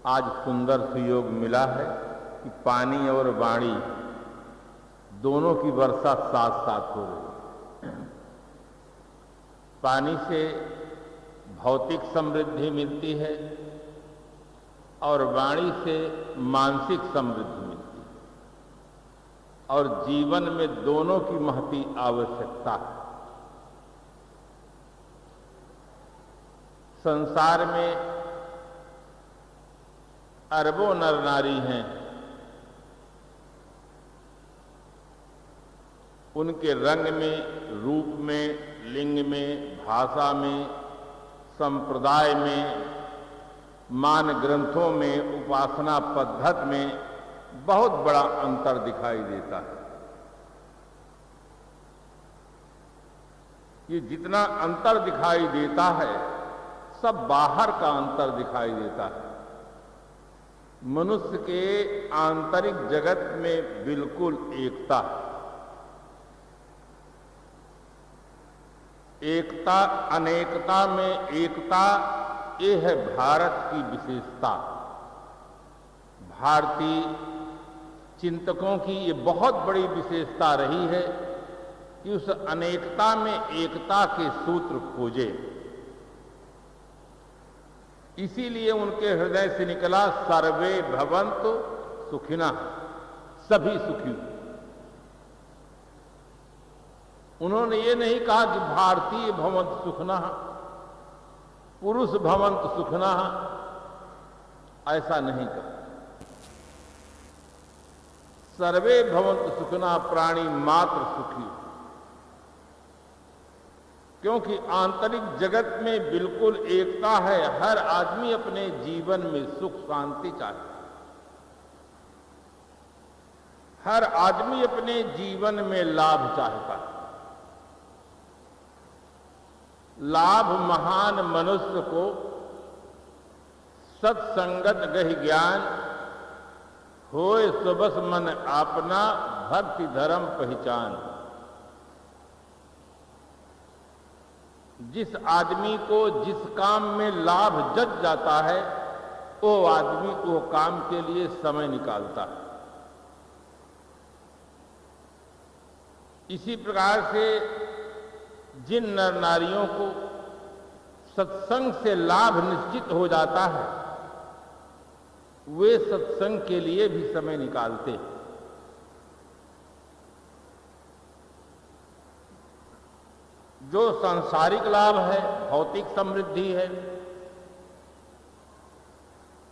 आज सुंदर सुयोग मिला है कि पानी और वाणी दोनों की वर्षा साथ साथ हो रही है। पानी से भौतिक समृद्धि मिलती है और वाणी से मानसिक समृद्धि मिलती है, और जीवन में दोनों की महती आवश्यकता है। संसार में अरबों नर नारी हैं, उनके रंग में, रूप में, लिंग में, भाषा में, संप्रदाय में, मान ग्रंथों में, उपासना पद्धति में बहुत बड़ा अंतर दिखाई देता है। ये जितना अंतर दिखाई देता है सब बाहर का अंतर दिखाई देता है। मनुष्य के आंतरिक जगत में बिल्कुल एकता है। एकता अनेकता में एकता, ये है भारत की विशेषता। भारतीय चिंतकों की ये बहुत बड़ी विशेषता रही है कि उस अनेकता में एकता के सूत्र खोजे। इसीलिए उनके हृदय से निकला सर्वे भवन्तु सुखिनः, सभी सुखी। उन्होंने ये नहीं कहा कि भारतीय भवन्तु सुखिनः, पुरुष भवन्तु सुखिनः, ऐसा नहीं कहा। सर्वे भवन्तु सुखिनः, प्राणी मात्र सुखी। क्योंकि आंतरिक जगत में बिल्कुल एकता है। हर आदमी अपने जीवन में सुख शांति चाहता है। हर आदमी अपने जीवन में लाभ चाहता है। लाभ महान मनुष्य को सत्संगत गहि ज्ञान, होए सुबस मन आपना, भक्ति धर्म पहचान। जिस आदमी को जिस काम में लाभ जच जाता है वो आदमी वो काम के लिए समय निकालता है। इसी प्रकार से जिन नर नारियों को सत्संग से लाभ निश्चित हो जाता है वे सत्संग के लिए भी समय निकालते हैं। जो सांसारिक लाभ है, भौतिक समृद्धि है,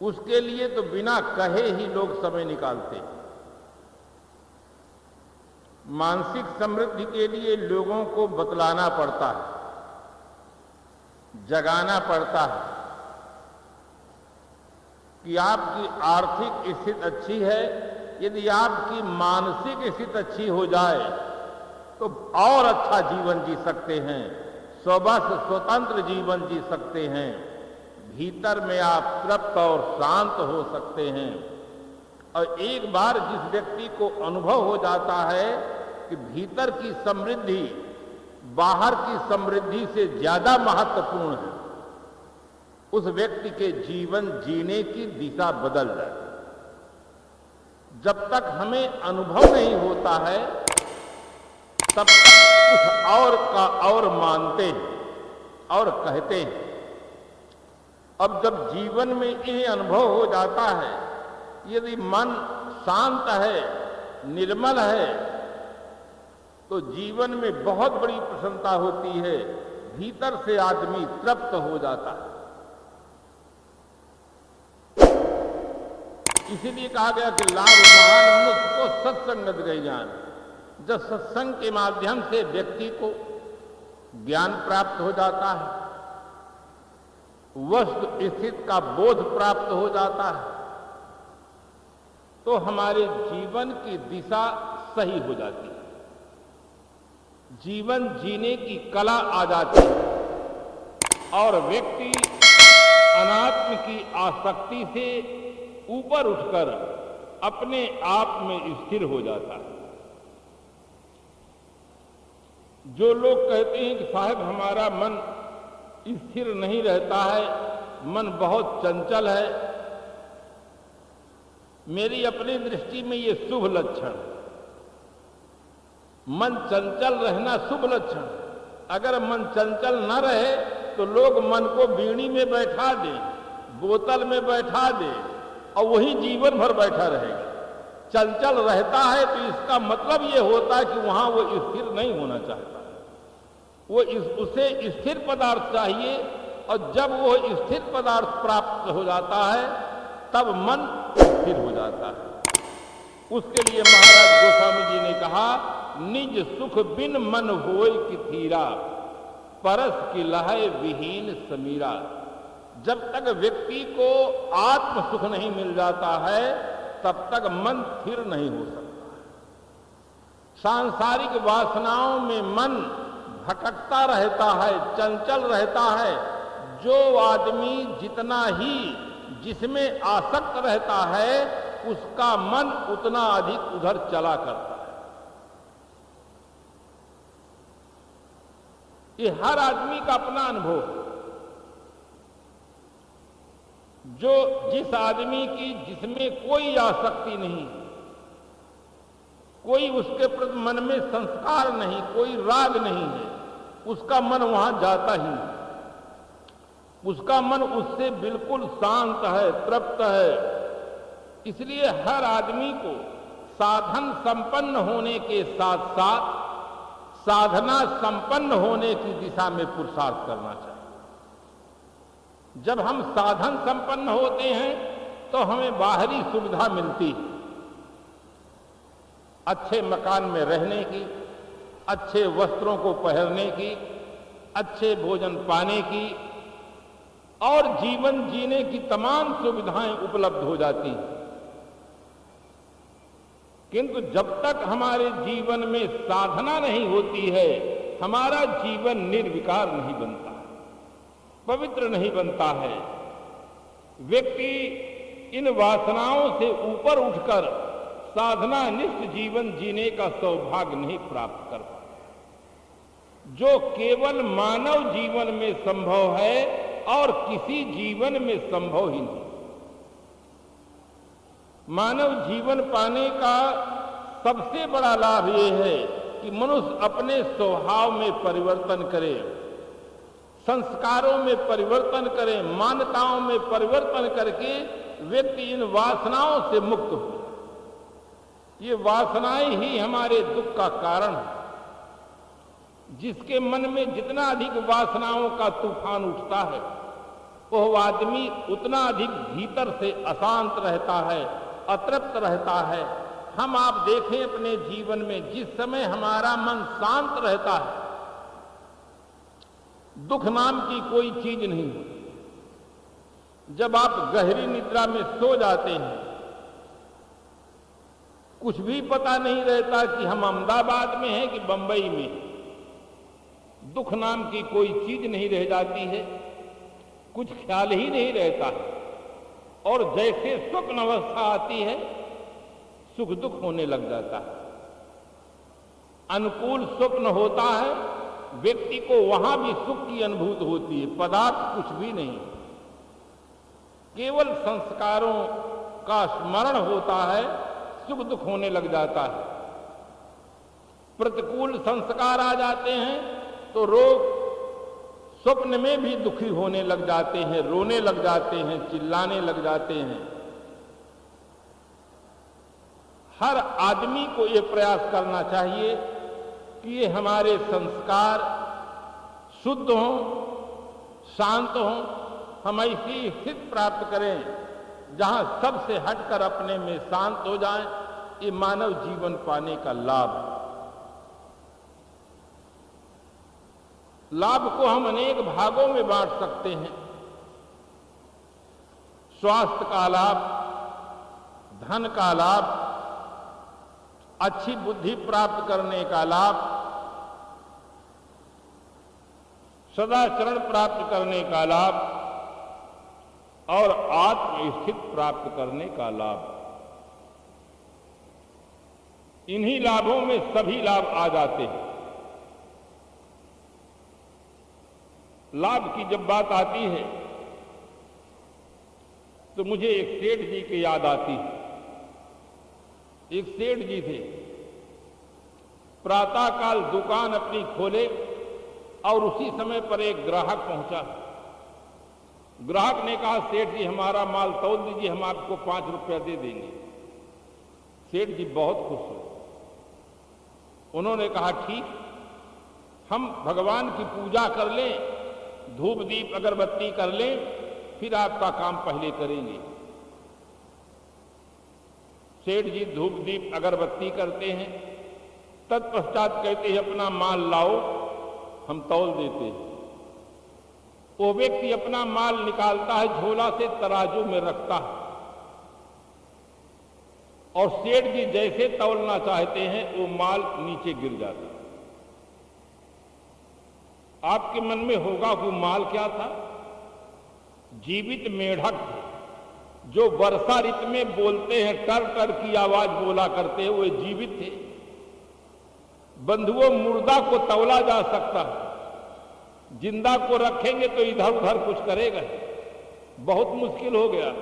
उसके लिए तो बिना कहे ही लोग समय निकालते हैं। मानसिक समृद्धि के लिए लोगों को बतलाना पड़ता है, जगाना पड़ता है कि आपकी आर्थिक स्थिति अच्छी है। यदि आपकी मानसिक स्थिति अच्छी हो जाए तो और अच्छा जीवन जी सकते हैं, स्वबस स्वतंत्र जीवन जी सकते हैं। भीतर में आप तृप्त और शांत हो सकते हैं। और एक बार जिस व्यक्ति को अनुभव हो जाता है कि भीतर की समृद्धि बाहर की समृद्धि से ज्यादा महत्वपूर्ण है, उस व्यक्ति के जीवन जीने की दिशा बदल जाए। जब तक हमें अनुभव नहीं होता है तब तक कुछ और का और मानते हैं और कहते हैं। अब जब जीवन में यह अनुभव हो जाता है, यदि मन शांत है, निर्मल है, तो जीवन में बहुत बड़ी प्रसन्नता होती है। भीतर से आदमी तृप्त हो जाता है। इसीलिए कहा गया कि लाभ महान मनुष्य को सत्संगत गहि ज्ञान। जब सत्संग के माध्यम से व्यक्ति को ज्ञान प्राप्त हो जाता है, वस्तु स्थिति का बोध प्राप्त हो जाता है, तो हमारे जीवन की दिशा सही हो जाती है। जीवन जीने की कला आ जाती है और व्यक्ति अनात्म की आसक्ति से ऊपर उठकर अपने आप में स्थिर हो जाता है। जो लोग कहते हैं कि साहब हमारा मन स्थिर नहीं रहता है, मन बहुत चंचल है, मेरी अपनी दृष्टि में ये शुभ लक्षण। मन चंचल रहना शुभ लक्षण। अगर मन चंचल न रहे तो लोग मन को बीड़ी में बैठा दें, बोतल में बैठा दें और वही जीवन भर बैठा रहेगा। चंचल रहता है तो इसका मतलब ये होता है कि वहां वो स्थिर नहीं होना चाहता, उसे स्थिर पदार्थ चाहिए। और जब वो स्थिर पदार्थ प्राप्त हो जाता है तब मन स्थिर हो जाता है। उसके लिए महाराज गोस्वामी जी ने कहा, निज सुख बिन मन होय कि थीरा, परस की लहय विहीन समीरा। जब तक व्यक्ति को आत्म सुख नहीं मिल जाता है तब तक मन स्थिर नहीं हो सकता। सांसारिक वासनाओं में मन भटकता रहता है, चंचल रहता है। जो आदमी जितना ही जिसमें आसक्त रहता है उसका मन उतना अधिक उधर चला करता है। ये हर आदमी का अपना अनुभव है। जो जिस आदमी की जिसमें कोई आसक्ति नहीं, कोई उसके प्रति मन में संस्कार नहीं, कोई राग नहीं है, उसका मन वहां जाता ही नहीं। उसका मन उससे बिल्कुल शांत है, तृप्त है। इसलिए हर आदमी को साधन संपन्न होने के साथ साथ साधना संपन्न होने की दिशा में पुरुषार्थ करना चाहिए। जब हम साधन संपन्न होते हैं तो हमें बाहरी सुविधा मिलती है, अच्छे मकान में रहने की, अच्छे वस्त्रों को पहनने की, अच्छे भोजन पाने की और जीवन जीने की तमाम सुविधाएं उपलब्ध हो जाती हैं। किंतु जब तक हमारे जीवन में साधना नहीं होती है, हमारा जीवन निर्विकार नहीं बनता, पवित्र नहीं बनता है। व्यक्ति इन वासनाओं से ऊपर उठकर साधना निष्ठ जीवन जीने का सौभाग्य नहीं प्राप्त कर पाता, जो केवल मानव जीवन में संभव है और किसी जीवन में संभव ही नहीं। मानव जीवन पाने का सबसे बड़ा लाभ यह है कि मनुष्य अपने स्वभाव में परिवर्तन करे, संस्कारों में परिवर्तन करे, मान्यताओं में परिवर्तन करके व्यक्ति इन वासनाओं से मुक्त हो। ये वासनाएं ही हमारे दुख का कारण है। जिसके मन में जितना अधिक वासनाओं का तूफान उठता है वह आदमी उतना अधिक भीतर से अशांत रहता है, अतृप्त रहता है। हम आप देखें अपने जीवन में, जिस समय हमारा मन शांत रहता है दुख नाम की कोई चीज नहीं होती। जब आप गहरी निद्रा में सो जाते हैं, कुछ भी पता नहीं रहता कि हम अहमदाबाद में हैं कि बंबई में। दुख नाम की कोई चीज नहीं रह जाती है, कुछ ख्याल ही नहीं रहता है। और जैसे स्वप्न अवस्था आती है सुख दुख होने लग जाता है। अनुकूल स्वप्न होता है, व्यक्ति को वहां भी सुख की अनुभूति होती है, पदार्थ कुछ भी नहीं, केवल संस्कारों का स्मरण होता है, सुख दुख होने लग जाता है। प्रतिकूल संस्कार आ जाते हैं तो रोग स्वप्न में भी दुखी होने लग जाते हैं, रोने लग जाते हैं, चिल्लाने लग जाते हैं। हर आदमी को ये प्रयास करना चाहिए कि ये हमारे संस्कार शुद्ध हों, शांत हों, हम ऐसी स्थिति प्राप्त करें जहां सबसे हटकर अपने में शांत हो जाएं। ये मानव जीवन पाने का लाभ है। लाभ को हम अनेक भागों में बांट सकते हैं। स्वास्थ्य का लाभ, धन का लाभ, अच्छी बुद्धि प्राप्त करने का लाभ, सदाचरण प्राप्त करने का लाभ और आत्मस्थिति प्राप्त करने का लाभ। इन्हीं लाभों में सभी लाभ आ जाते हैं। लाभ की जब बात आती है तो मुझे एक सेठ जी की याद आती है। एक सेठ जी थे, प्रातःकाल दुकान अपनी खोले और उसी समय पर एक ग्राहक पहुंचा। ग्राहक ने कहा, सेठ जी हमारा माल तौल दीजिए, हम आपको 5 रुपया दे देंगे। सेठ जी बहुत खुश हुए। उन्होंने कहा, ठीक, हम भगवान की पूजा कर लें, धूप दीप अगरबत्ती कर लें, फिर आपका काम पहले करेंगे। सेठ जी धूप दीप अगरबत्ती करते हैं, तत्पश्चात कहते हैं अपना माल लाओ, हम तौल देते हैं। वो व्यक्ति अपना माल निकालता है, झोला से तराजू में रखता है, और सेठ जी जैसे तौलना चाहते हैं वो माल नीचे गिर जाता है। आपके मन में होगा वो माल क्या था? जीवित मेढक थे, जो वर्षा ऋतु में बोलते हैं, टर टर की आवाज बोला करते हैं, वो जीवित थे। बंधुओं, मुर्दा को तौला जा सकता है, जिंदा को रखेंगे तो इधर उधर कुछ करेगा, बहुत मुश्किल हो गया।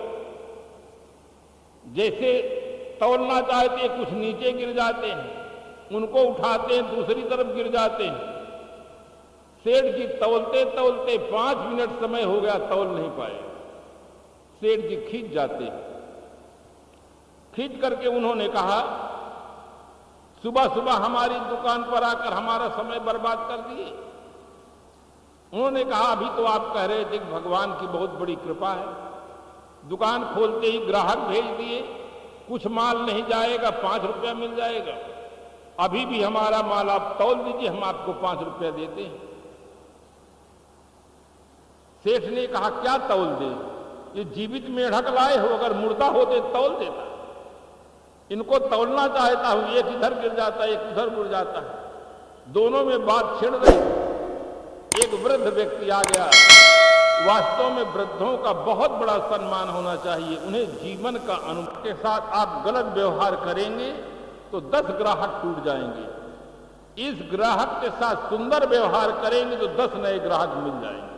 जैसे तौलना चाहते हैं, कुछ नीचे गिर जाते हैं, उनको उठाते हैं, दूसरी तरफ गिर जाते हैं। सेठ जी तौलते तौलते 5 मिनट समय हो गया, तौल नहीं पाए। सेठ जी खींच जाते हैं। खींच करके उन्होंने कहा, सुबह सुबह हमारी दुकान पर आकर हमारा समय बर्बाद कर दिए। उन्होंने कहा, अभी तो आप कह रहे थे कि भगवान की बहुत बड़ी कृपा है, दुकान खोलते ही ग्राहक भेज दिए, कुछ माल नहीं जाएगा, 5 रुपया मिल जाएगा। अभी भी हमारा माल आप तौल दीजिए, हम आपको 5 रुपया देते हैं। सेठ ने कहा, क्या तौल दे? ये जीवित मेढक लाए हो, अगर मुर्दा होते तौल देता। इनको तौलना चाहता हूं, एक इधर गिर जाता है, एक उधर गिर जाता है, दोनों में बात छिड़ गई। एक वृद्ध व्यक्ति आ गया। वास्तव में वृद्धों का बहुत बड़ा सम्मान होना चाहिए, उन्हें जीवन का अनुभव के साथ आप गलत व्यवहार करेंगे तो 10 ग्राहक टूट जाएंगे। इस ग्राहक के साथ सुंदर व्यवहार करेंगे तो 10 नए ग्राहक मिल जाएंगे।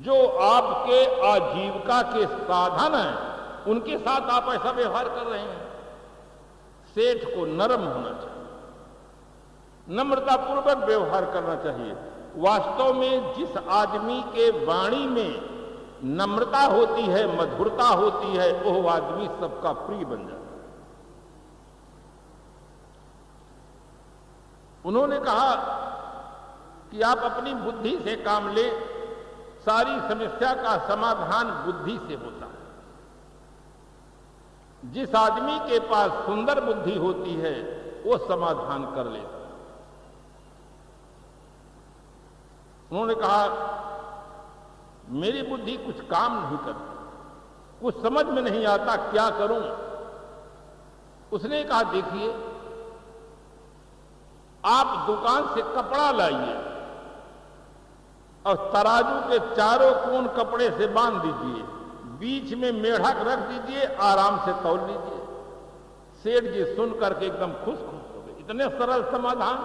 जो आपके आजीविका के साधन हैं, उनके साथ आप ऐसा व्यवहार कर रहे हैं। सेठ को नरम होना चाहिए, नम्रतापूर्वक व्यवहार करना चाहिए। वास्तव में जिस आदमी के वाणी में नम्रता होती है, मधुरता होती है, वो आदमी सबका प्रिय बन जाता है। उन्होंने कहा कि आप अपनी बुद्धि से काम ले, सारी समस्या का समाधान बुद्धि से होता है। जिस आदमी के पास सुंदर बुद्धि होती है वो समाधान कर लेता है। उन्होंने कहा, मेरी बुद्धि कुछ काम नहीं करती, कुछ समझ में नहीं आता, क्या करूं? उसने कहा, देखिए, आप दुकान से कपड़ा लाइए और तराजू के चारों कोण कपड़े से बांध दीजिए, बीच में मेढक रख दीजिए, आराम से तौल लीजिए। सेठ जी सुन करके एकदम खुश हो गए। इतने सरल समाधान,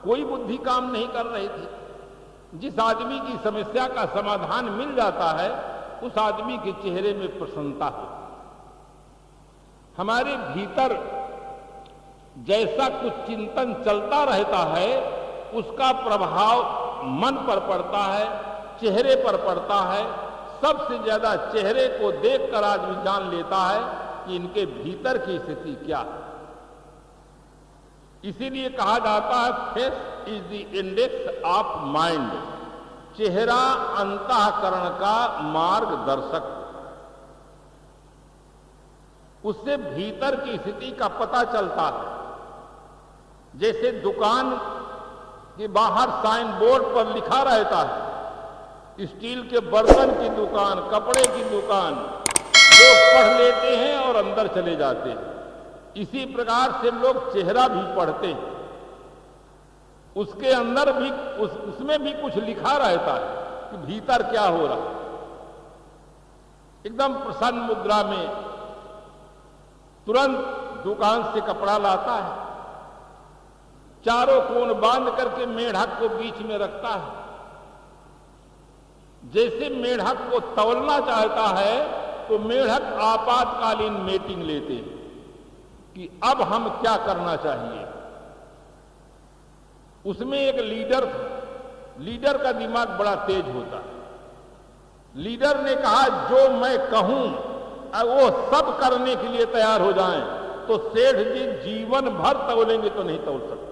कोई बुद्धि काम नहीं कर रही थी। जिस आदमी की समस्या का समाधान मिल जाता है, उस आदमी के चेहरे में प्रसन्नता होती है। हमारे भीतर जैसा कुछ चिंतन चलता रहता है, उसका प्रभाव मन पर पड़ता है, चेहरे पर पड़ता है। सबसे ज्यादा चेहरे को देखकर आदमी जान लेता है कि इनके भीतर की स्थिति क्या है। इसीलिए कहा जाता है, face is the index of mind. चेहरा अंतःकरण का मार्गदर्शक, उससे भीतर की स्थिति का पता चलता है। जैसे दुकान के बाहर साइन बोर्ड पर लिखा रहता है, स्टील के बर्तन की दुकान, कपड़े की दुकान, लोग पढ़ लेते हैं और अंदर चले जाते हैं। इसी प्रकार से लोग चेहरा भी पढ़ते हैं, उसके अंदर भी उसमें भी कुछ लिखा रहता है कि भीतर क्या हो रहा है। एकदम प्रसन्न मुद्रा में तुरंत दुकान से कपड़ा लाता है, चारों कोण बांध करके मेढक को बीच में रखता है। जैसे मेढक को तौलना चाहता है तो मेढक आपातकालीन मीटिंग लेते हैं। कि अब हम क्या करना चाहिए। उसमें एक लीडर था। लीडर का दिमाग बड़ा तेज होता है। लीडर ने कहा जो मैं कहूं वो सब करने के लिए तैयार हो जाएं, तो सेठ जी जीवन भर तौलेंगे तो नहीं तौल सकते।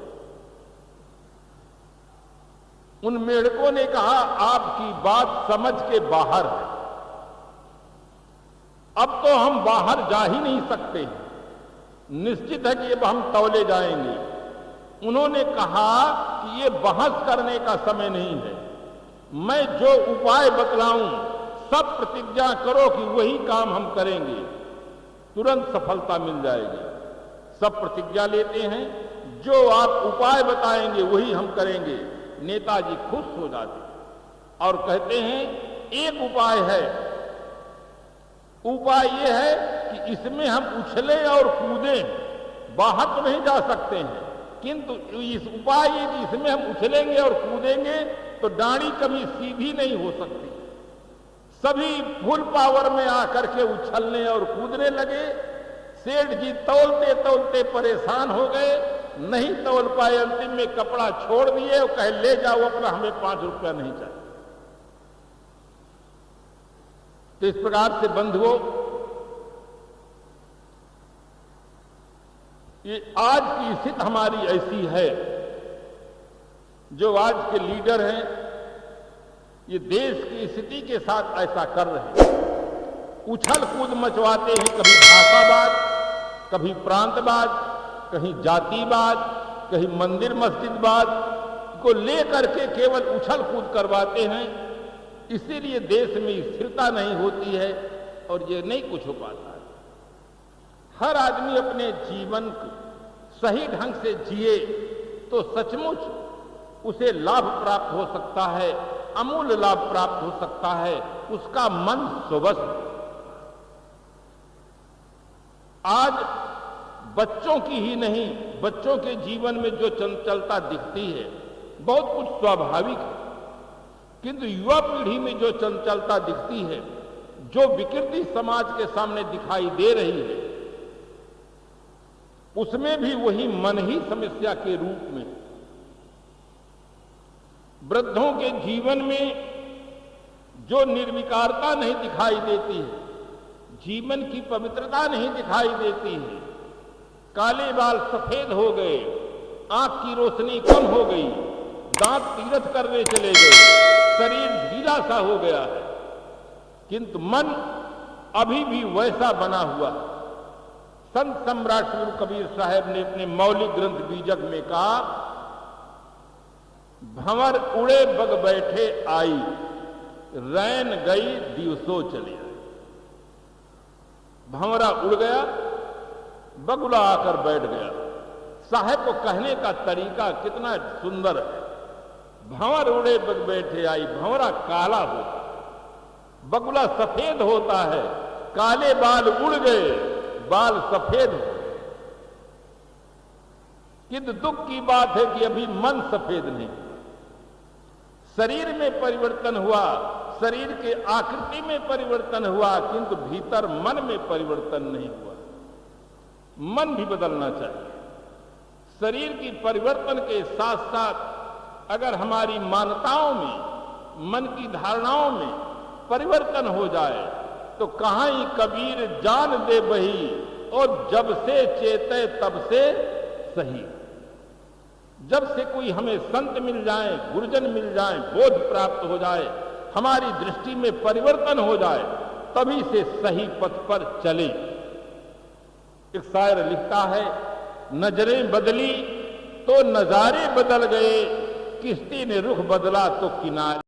उन मेढकों ने कहा आपकी बात समझ के बाहर है, अब तो हम बाहर जा ही नहीं सकते, निश्चित है कि अब हम तौले जाएंगे। उन्होंने कहा कि ये बहस करने का समय नहीं है, मैं जो उपाय बतलाऊं सब प्रतिज्ञा करो कि वही काम हम करेंगे, तुरंत सफलता मिल जाएगी। सब प्रतिज्ञा लेते हैं, जो आप उपाय बताएंगे वही हम करेंगे। नेताजी खुश हो जाते और कहते हैं एक उपाय है, उपाय यह है कि इसमें हम उछलें और कूदें, बाहर तो नहीं जा सकते हैं, किंतु इस उपाय ये कि इसमें हम उछलेंगे और कूदेंगे तो डांडी कभी सीधी नहीं हो सकती। सभी फुल पावर में आकर के उछलने और कूदने लगे। सेठ जी तौलते तौलते परेशान हो गए, नहीं तौल पाए, अंतिम में कपड़ा छोड़ दिए और कहे ले जाओ अपना, हमें 5 रुपया नहीं चाहिए। तो इस प्रकार से बंधुओं, ये आज की स्थिति हमारी ऐसी है, जो आज के लीडर हैं ये देश की स्थिति के साथ ऐसा कर रहे हैं। उछल कूद मचवाते हैं, कभी भाषावाद, कभी प्रांतवाद, कहीं जातिवाद, कहीं मंदिर मस्जिदवाद को लेकर के केवल उछल कूद करवाते हैं। इसीलिए देश में स्थिरता नहीं होती है और ये नहीं कुछ हो पाता है। हर आदमी अपने जीवन को सही ढंग से जिए तो सचमुच उसे लाभ प्राप्त हो सकता है, अमूल्य लाभ प्राप्त हो सकता है, उसका मन स्वस्थ। आज बच्चों की ही नहीं, बच्चों के जीवन में जो चंचलता दिखती है बहुत कुछ स्वाभाविक है, किंतु युवा पीढ़ी में जो चंचलता दिखती है, जो विकृति समाज के सामने दिखाई दे रही है, उसमें भी वही मन ही समस्या के रूप में। वृद्धों के जीवन में जो निर्विकारता नहीं दिखाई देती है, जीवन की पवित्रता नहीं दिखाई देती है, काले बाल सफेद हो गए, आंख की रोशनी कम हो गई, दांत तीरथ करने चले गए, शरीर ढीला सा हो गया है, किंतु मन अभी भी वैसा बना हुआ। संत सम्राट श्री गुरु कबीर साहब ने अपने मौलिक ग्रंथ बीजक में कहा, भंवर उड़े बग बैठे आई, रैन गई दिवसों चले। भंवरा उड़ गया, बगुला आकर बैठ गया। साहब को कहने का तरीका कितना सुंदर है। भंवर उड़े बग बैठे आई, भंवरा काला होता है, बगुला सफेद होता है, काले बाल उड़ गए, बाल सफेद हो गए। किंतु दुख की बात है कि अभी मन सफेद नहीं। शरीर में परिवर्तन हुआ, शरीर के आकृति में परिवर्तन हुआ, किंतु भीतर मन में परिवर्तन नहीं हुआ। मन भी बदलना चाहिए। शरीर की परिवर्तन के साथ साथ अगर हमारी मान्यताओं में, मन की धारणाओं में परिवर्तन हो जाए तो कहां ही कबीर जान दे बही, और जब से चेते तब से सही। जब से कोई हमें संत मिल जाए, गुरुजन मिल जाए, बोध प्राप्त हो जाए, हमारी दृष्टि में परिवर्तन हो जाए, तभी से सही पथ पर चले। एक शायर लिखता है, नजरें बदली तो नजारे बदल गए, किश्ती ने रुख बदला तो किनारे।